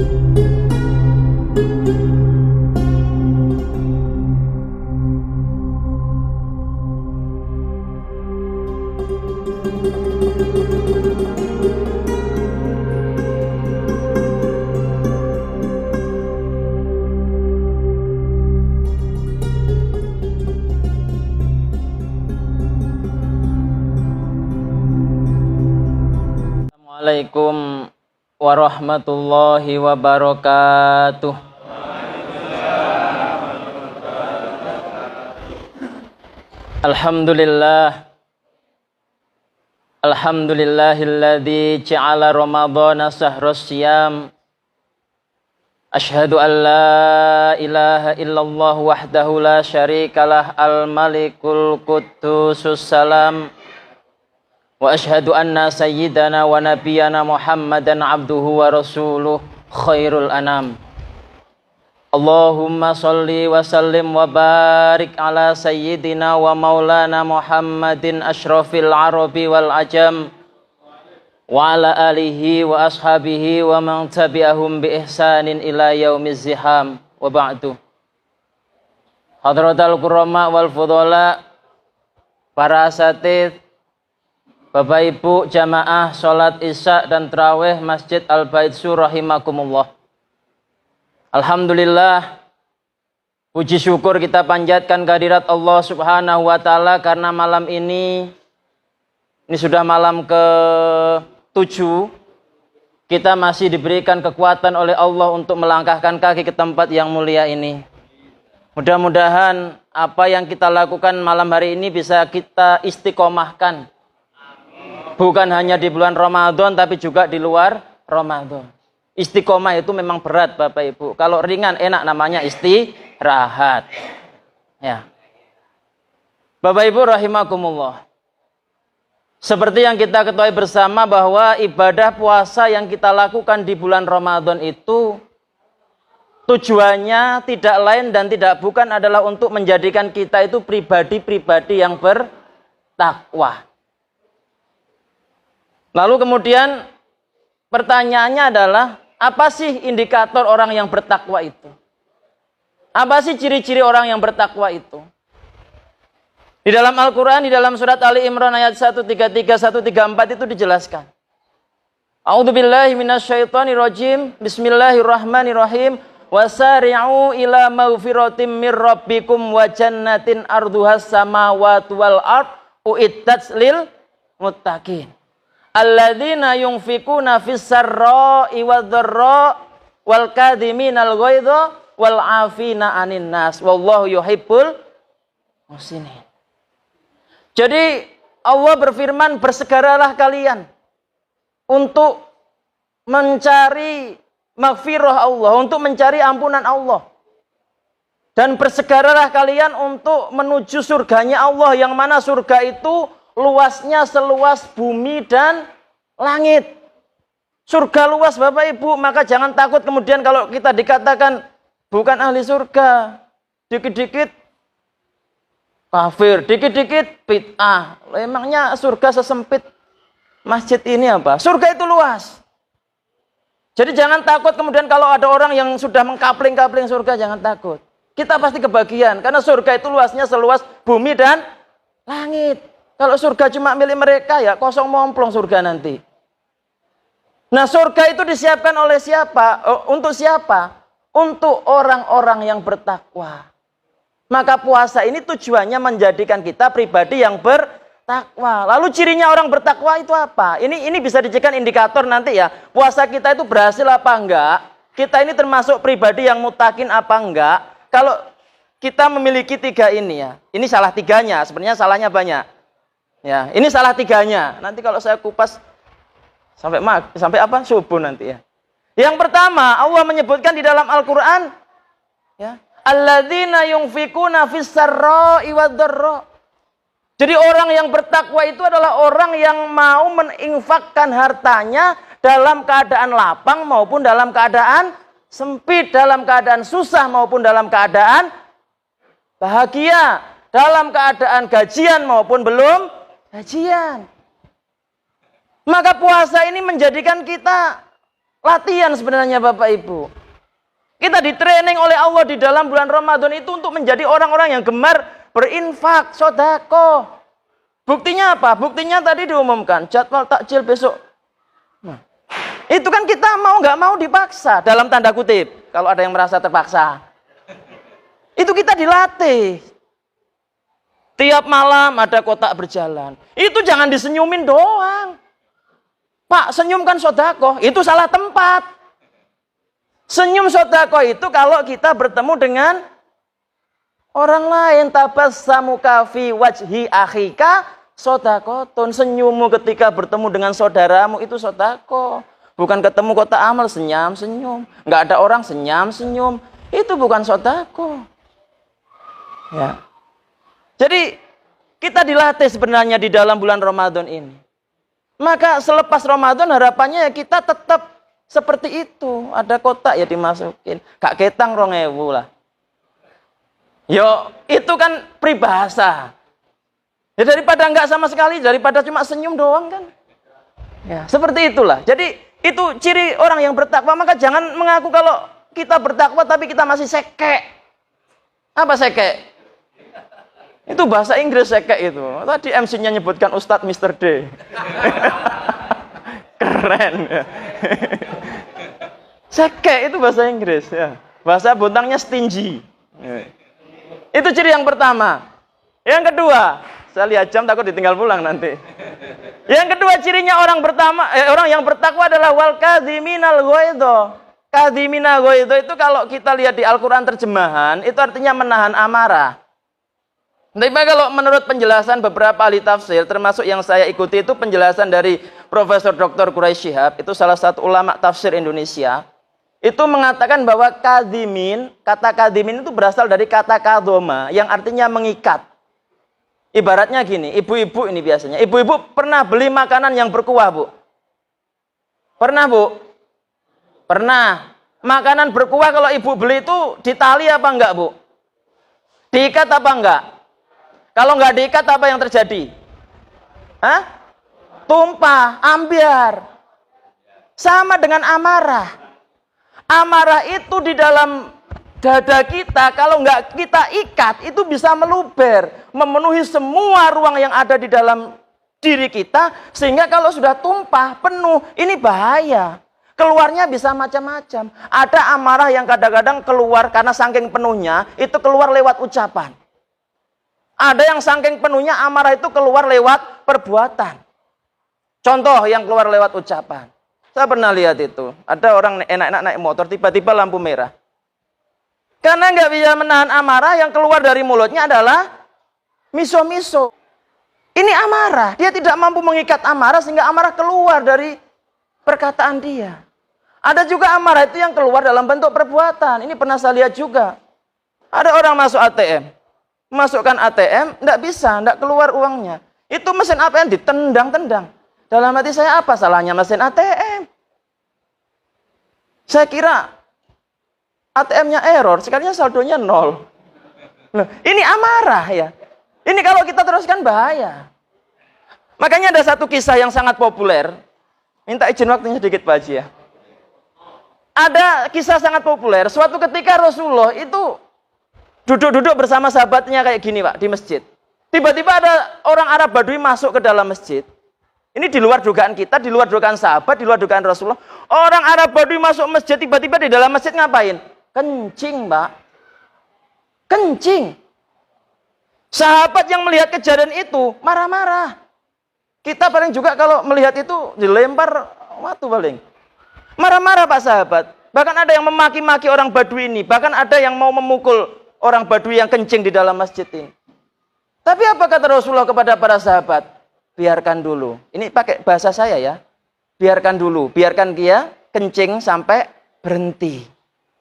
Assalamualaikum warahmatullahi wabarakatuh. Alhamdulillahilladzi ja'ala ramadhana shahrus siyam. Asyhadu an la ilaha illallah wahdahu la syarikalah al-malikul quddusus salam. Wa asyhadu anna sayyidana wa nabiyyana Muhammadan abduhu wa rasuluh khairul anam. Allahumma salli wa sallim wa barik ala sayyidina wa maulana Muhammadin asyrafil arabi wal ajam wa ala alihi wa ashabihi wa man tabi'ahum bi ihsanin ila yaumiz ziham wa ba'du. Hadratal kurama wal fudhala, para asatidz, Bapak Ibu jamaah sholat isya dan tarawih Masjid Al-Bait Sur rahimakumullah. Alhamdulillah, puji syukur kita panjatkan kehadirat Allah Subhanahu wa taala karena malam ini sudah malam ke-7, kita masih diberikan kekuatan oleh Allah untuk melangkahkan kaki ke tempat yang mulia ini. Mudah-mudahan apa yang kita lakukan malam hari ini bisa kita istiqomahkan. Bukan hanya di bulan Ramadan, tapi juga di luar Ramadan. Istiqomah itu memang berat Bapak Ibu. Kalau ringan enak, namanya istirahat. Ya. Bapak Ibu rahimakumullah. Seperti yang kita ketahui bersama bahwa ibadah puasa yang kita lakukan di bulan Ramadan itu tujuannya tidak lain dan tidak bukan adalah untuk menjadikan kita itu pribadi-pribadi yang bertakwa. Lalu kemudian pertanyaannya adalah, apa sih indikator orang yang bertakwa itu? Apa sih ciri-ciri orang yang bertakwa itu? Di dalam Al-Quran, di dalam surat Ali Imran ayat 133, 134 itu dijelaskan. A'udzubillahi minasyaitonirrajim. Bismillahirrahmanirrahim. Wasari'u ila maghfiratim mir rabbikum wa jannatin arduhas samawati wal ard uiddat lil muttaqin. Alladzina yunfikuna fis sarra'i wadh-dharra wal kadhiminal ghaidha wal 'afina 'anin nas wallahu yuhibbul muhsinin. Jadi Allah berfirman, bersegeralah kalian untuk mencari maghfirah Allah, untuk mencari ampunan Allah. Dan bersegeralah kalian untuk menuju surganya Allah, yang mana surga itu luasnya seluas bumi dan langit. Surga luas Bapak Ibu, maka jangan takut kemudian kalau kita dikatakan bukan ahli surga. Dikit-dikit kafir, dikit-dikit bid'ah. Emangnya surga sesempit masjid ini apa? Surga itu luas. Jadi jangan takut kemudian kalau ada orang yang sudah mengkapling-kapling surga, jangan takut. Kita pasti kebagian, karena surga itu luasnya seluas bumi dan langit. Kalau surga cuma milik mereka, ya kosong momplong surga nanti. Nah, surga itu disiapkan oleh siapa? Untuk siapa? Untuk orang-orang yang bertakwa. Maka puasa ini tujuannya menjadikan kita pribadi yang bertakwa. Lalu cirinya orang bertakwa itu apa? Ini bisa dijadikan indikator nanti ya. Puasa kita itu berhasil apa enggak? Kita ini termasuk pribadi yang mutakin apa enggak? Kalau kita memiliki 3 ini ya. Ini salah 3-nya, sebenarnya salahnya banyak. Ya, ini salah 3-nya. Nanti kalau saya kupas sampai apa? Subuh nanti ya. Yang pertama, Allah menyebutkan di dalam Al-Qur'an ya, alladzina yunfikuna fis sarra'i wadh-dharra. Jadi orang yang bertakwa itu adalah orang yang mau menginfakkan hartanya dalam keadaan lapang maupun dalam keadaan sempit, dalam keadaan susah maupun dalam keadaan bahagia, dalam keadaan gajian maupun belum gajian. Maka puasa ini menjadikan kita Latihan sebenarnya Bapak Ibu. Kita di-training oleh Allah di dalam bulan Ramadan itu untuk menjadi orang-orang yang gemar berinfak, sedekah. Buktinya apa? Buktinya tadi diumumkan, jadwal takjil besok. Nah, itu kan kita mau nggak mau dipaksa, dalam tanda kutip. Kalau ada yang merasa terpaksa. Itu kita dilatih. Tiap malam ada kotak berjalan. Itu jangan disenyumin doang. Pak, senyum kan sedekah, itu salah tempat. Senyum sedekah itu kalau kita bertemu dengan orang lain. Tabassamu fi wajhi akhika sedekahun. Senyummu ketika bertemu dengan saudaramu itu sedekah. Bukan ketemu kotak amal senyum senyum. Enggak ada orang senyum senyum. Itu bukan sedekah. Ya. Jadi kita dilatih sebenarnya di dalam bulan Ramadan ini. Maka selepas Ramadan harapannya ya kita tetap seperti itu. Ada kotak ya dimasukin. Kak ketang 2.000 lah. Yo, itu kan peribahasa. Ya daripada enggak sama sekali, daripada cuma senyum doang kan. Ya, seperti itulah. Jadi itu ciri orang yang bertakwa. Maka jangan mengaku kalau kita bertakwa tapi kita masih seke. Apa seke? Itu bahasa Inggris seke itu. Tadi MC-nya nyebutkan Ustadz Mr. D. Keren ya. Seke itu bahasa Inggris ya. Bahasa Bontangnya stingy. Itu ciri yang pertama. Yang kedua, saya lihat jam takut ditinggal pulang nanti. Yang kedua cirinya orang yang bertakwa adalah wal kadhiminal ghaidha. Kadhiminal ghaidha itu kalau kita lihat di Al-Qur'an terjemahan, itu artinya menahan amarah. Tapi kalau menurut penjelasan beberapa ahli tafsir, termasuk yang saya ikuti itu penjelasan dari Profesor Dr. Quraisy Shihab, itu salah satu ulama tafsir Indonesia, itu mengatakan bahwa kadhimin, kata kadhimin itu berasal dari kata kadhoma, yang artinya mengikat. Ibaratnya gini, ibu-ibu ini biasanya, ibu-ibu pernah beli makanan yang berkuah, Bu? Pernah, Bu? Pernah. Makanan berkuah kalau ibu beli itu ditali apa enggak, Bu? Diikat apa enggak? Kalau nggak diikat apa yang terjadi? Hah? Tumpah, ambiar. Sama dengan amarah. Amarah itu di dalam dada kita, kalau nggak kita ikat, itu bisa meluber. Memenuhi semua ruang yang ada di dalam diri kita. Sehingga kalau sudah tumpah, penuh, ini bahaya. Keluarnya bisa macam-macam. Ada amarah yang kadang-kadang keluar karena saking penuhnya, itu keluar lewat ucapan. Ada yang saking penuhnya amarah itu keluar lewat perbuatan. Contoh yang keluar lewat ucapan. Saya pernah lihat itu. Ada orang enak-enak naik motor, tiba-tiba lampu merah. Karena nggak bisa menahan amarah, yang keluar dari mulutnya adalah miso-miso. Ini amarah. Dia tidak mampu mengikat amarah sehingga amarah keluar dari perkataan dia. Ada juga amarah itu yang keluar dalam bentuk perbuatan. Ini pernah saya lihat juga. Ada orang masuk ATM. Masukkan ATM, enggak bisa, enggak keluar uangnya. Itu mesin ATM ditendang-tendang. Dalam hati saya, apa salahnya mesin ATM? Saya kira ATM-nya error, sekalinya saldonya 0. Loh, ini amarah ya. Ini kalau kita teruskan bahaya. Makanya ada satu kisah yang sangat populer. Minta izin waktunya sedikit Pak Haji ya. Ada kisah sangat populer. Suatu ketika Rasulullah itu duduk-duduk bersama sahabatnya kayak gini Pak, di masjid. Tiba-tiba ada orang Arab Badui masuk ke dalam masjid. Ini di luar dugaan kita, di luar dugaan sahabat, di luar dugaan Rasulullah. Orang Arab Badui masuk masjid, tiba-tiba di dalam masjid ngapain? Kencing, Pak. Kencing. Sahabat yang melihat kejadian itu marah-marah. Kita paling juga kalau melihat itu dilempar watu paling. Marah-marah Pak sahabat. Bahkan ada yang memaki-maki orang Badui ini. Bahkan ada yang mau memukul orang Badui yang kencing di dalam masjid ini. Tapi apa kata Rasulullah kepada para sahabat? Biarkan dulu. Ini pakai bahasa saya ya. Biarkan dulu. Biarkan dia kencing sampai berhenti.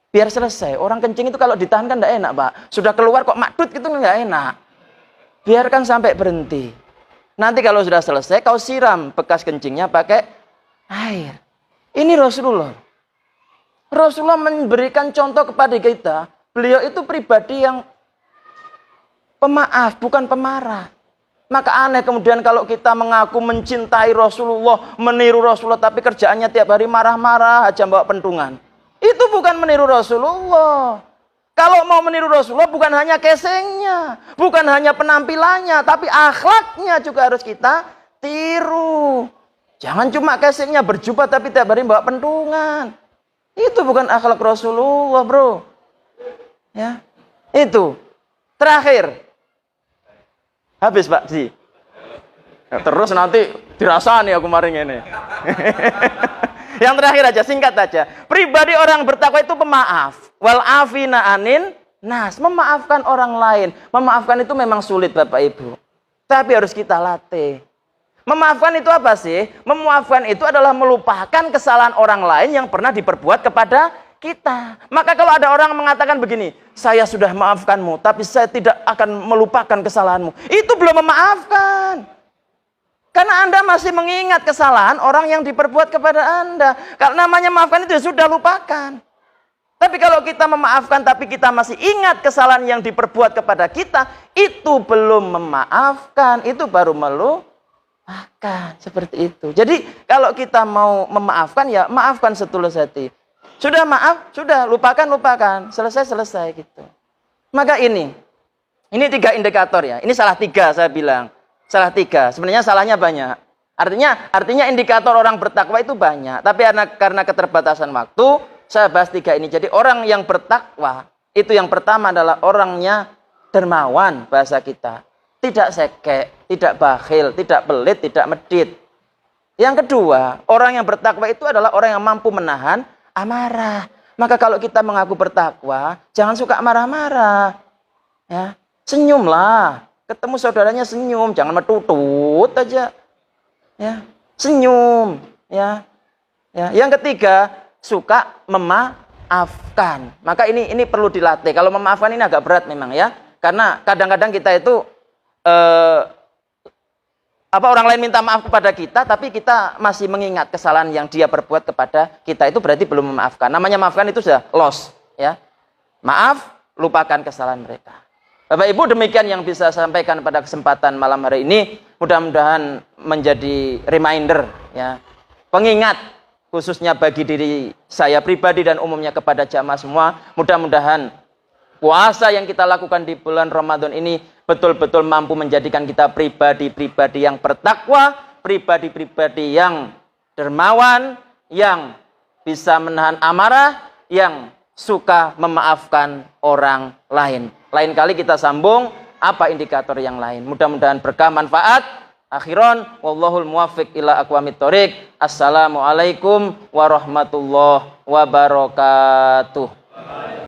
Biar selesai. Orang kencing itu kalau ditahan kan tidak enak Pak. Sudah keluar kok makdut gitu nggak enak. Biarkan sampai berhenti. Nanti kalau sudah selesai kau siram bekas kencingnya pakai air. Ini Rasulullah. Rasulullah memberikan contoh kepada kita. Beliau itu pribadi yang pemaaf, bukan pemarah. Maka aneh kemudian kalau kita mengaku mencintai Rasulullah, meniru Rasulullah, tapi kerjaannya tiap hari marah-marah aja bawa pentungan. Itu bukan meniru Rasulullah. Kalau mau meniru Rasulullah bukan hanya casingnya, bukan hanya penampilannya, tapi akhlaknya juga harus kita tiru. Jangan cuma casingnya berjubah tapi tiap hari bawa pentungan. Itu bukan akhlak Rasulullah, bro. Ya, itu. Terakhir. Habis Pak Ji. Ya, terus nanti dirasani aku kemarin ini. Yang terakhir aja, singkat aja. Pribadi orang bertakwa itu pemaaf. Wal afina anin nas. Memaafkan orang lain. Memaafkan itu memang sulit Bapak Ibu. Tapi harus kita latih. Memaafkan itu apa sih? Memaafkan itu adalah melupakan kesalahan orang lain yang pernah diperbuat kepada kita. Maka kalau ada orang mengatakan begini, saya sudah maafkanmu, tapi saya tidak akan melupakan kesalahanmu. Itu belum memaafkan. Karena Anda masih mengingat kesalahan orang yang diperbuat kepada Anda. Kalau namanya maafkan itu sudah lupakan. Tapi kalau kita memaafkan, tapi kita masih ingat kesalahan yang diperbuat kepada kita, itu belum memaafkan. Itu baru melupakan. Seperti itu. Jadi kalau kita mau memaafkan, ya maafkan setulus hati. Sudah maaf, sudah lupakan, selesai gitu. Maka ini 3 indikator ya. Ini salah 3 saya bilang, salah 3. Sebenarnya salahnya banyak. Artinya indikator orang bertakwa itu banyak. Tapi karena keterbatasan waktu, saya bahas 3 ini. Jadi orang yang bertakwa itu yang pertama adalah orangnya dermawan bahasa kita, tidak sekek, tidak bakhil, tidak pelit, tidak medit. Yang kedua, orang yang bertakwa itu adalah orang yang mampu menahan amarah. Maka kalau kita mengaku bertakwa, jangan suka marah-marah. Ya, senyumlah. Ketemu saudaranya senyum, jangan metutut aja. Ya, senyum, ya. Ya, yang ketiga, suka memaafkan. Maka ini perlu dilatih. Kalau memaafkan ini agak berat memang ya. Karena kadang-kadang kita itu orang lain minta maaf kepada kita, tapi kita masih mengingat kesalahan yang dia perbuat kepada kita, itu berarti belum memaafkan. Namanya maafkan itu sudah loss, ya. Maaf, lupakan kesalahan mereka. Bapak Ibu, demikian yang bisa saya sampaikan pada kesempatan malam hari ini. Mudah-mudahan menjadi reminder, ya, pengingat khususnya bagi diri saya pribadi dan umumnya kepada jamaah semua. Mudah-mudahan puasa yang kita lakukan di bulan Ramadan ini betul-betul mampu menjadikan kita pribadi-pribadi yang bertakwa, pribadi-pribadi yang dermawan, yang bisa menahan amarah, yang suka memaafkan orang lain. Lain kali kita sambung apa indikator yang lain. Mudah-mudahan berkah manfaat. Akhiran, wallahul muwaffiq ila aqwamit thoriq. Assalamualaikum warahmatullahi wabarakatuh.